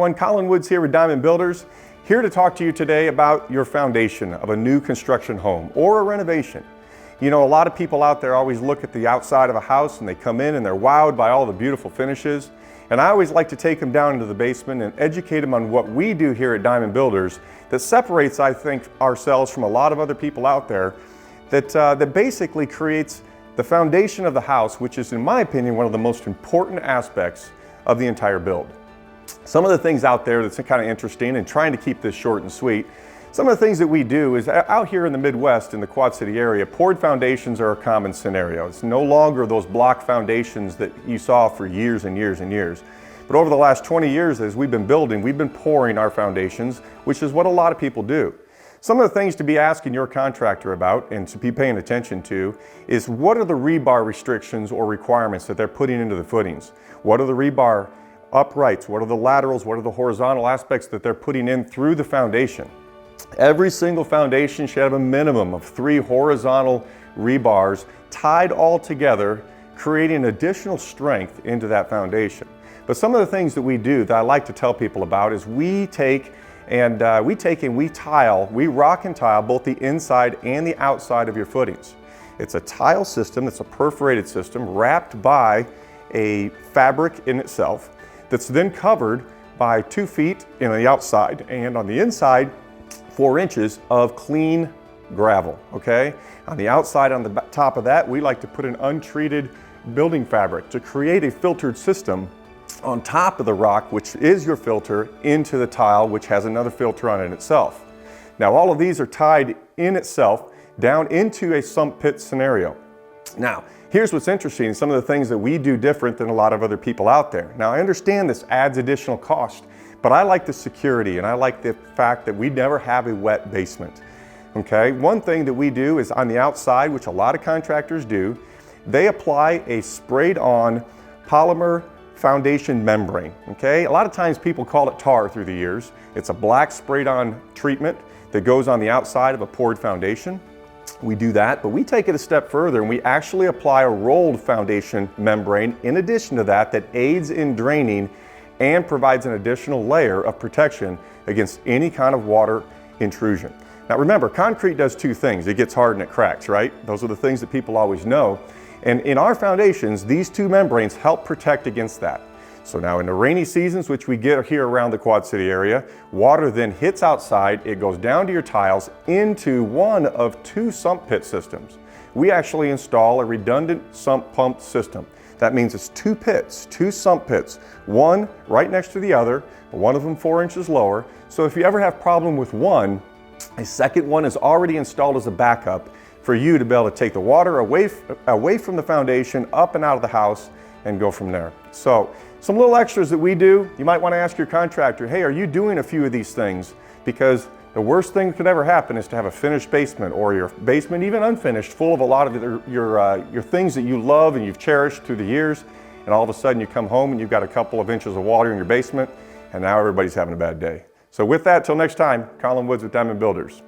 everyone, Colin Woods here with Diamond Builders, here to talk to you today about your foundation of a new construction home or a renovation. You know, a lot of people out there always look at the outside of a house and they come in and they're wowed by all the beautiful finishes. And I always like to take them down into the basement and educate them on what we do here at Diamond Builders that separates, I think, ourselves from a lot of other people out there that basically creates the foundation of the house, which is, in my opinion, one of the most important aspects of the entire build. Some of the things out there that's kind of interesting, and trying to keep this short and sweet, some of the things that we do is out here in the Midwest, in the Quad City area, poured foundations are a common scenario. It's no longer those block foundations that you saw for years and years and years. But over the last 20 years, as we've been building, we've been pouring our foundations, which is what a lot of people do. Some of the things to be asking your contractor about and to be paying attention to is, what are the rebar restrictions or requirements that they're putting into the footings? What are the rebar uprights? What are the laterals? What are the horizontal aspects that they're putting in through the foundation? Every single foundation should have a minimum of 3 horizontal rebars tied all together, creating additional strength into that foundation. But some of the things that we do that I like to tell people about is we take and we tile, we rock and tile both the inside and the outside of your footings. It's a tile system, it's a perforated system wrapped by a fabric in itself that's then covered by 2 feet on the outside, and on the inside 4 inches of clean gravel, okay? On the outside, on the top of that, we like to put an untreated building fabric to create a filtered system on top of the rock, which is your filter, into the tile, which has another filter on it itself. Now, all of these are tied in itself down into a sump pit scenario. Now, here's what's interesting, some of the things that we do different than a lot of other people out there. Now, I understand this adds additional cost, but I like the security and I like the fact that we never have a wet basement. Okay, one thing that we do is on the outside, which a lot of contractors do, they apply a sprayed on polymer foundation membrane. Okay, a lot of times people call it tar through the years. It's a black sprayed on treatment that goes on the outside of a poured foundation. We do that, but we take it a step further and we actually apply a rolled foundation membrane in addition to that, that aids in draining and provides an additional layer of protection against any kind of water intrusion. Now remember, concrete does 2 things. It gets hard and it cracks, right? Those are the things that people always know. And in our foundations, these 2 membranes help protect against that. So now in the rainy seasons, which we get here around the Quad City area, water then hits outside, it goes down to your tiles into one of 2 sump pit systems. We actually install a redundant sump pump system. That means it's 2 pits, 2 sump pits, one right next to the other, one of them 4 inches lower. So if you ever have problem with one, a second one is already installed as a backup for you to be able to take the water away from the foundation, up and out of the house, and go from there. So some little extras that we do, you might want to ask your contractor, hey, are you doing a few of these things? Because the worst thing that could ever happen is to have a finished basement, or your basement, even unfinished, full of a lot of your things that you love and you've cherished through the years, and all of a sudden you come home and you've got a couple of inches of water in your basement, and now everybody's having a bad day. So with that, till next time, Colin Woods with Diamond Builders.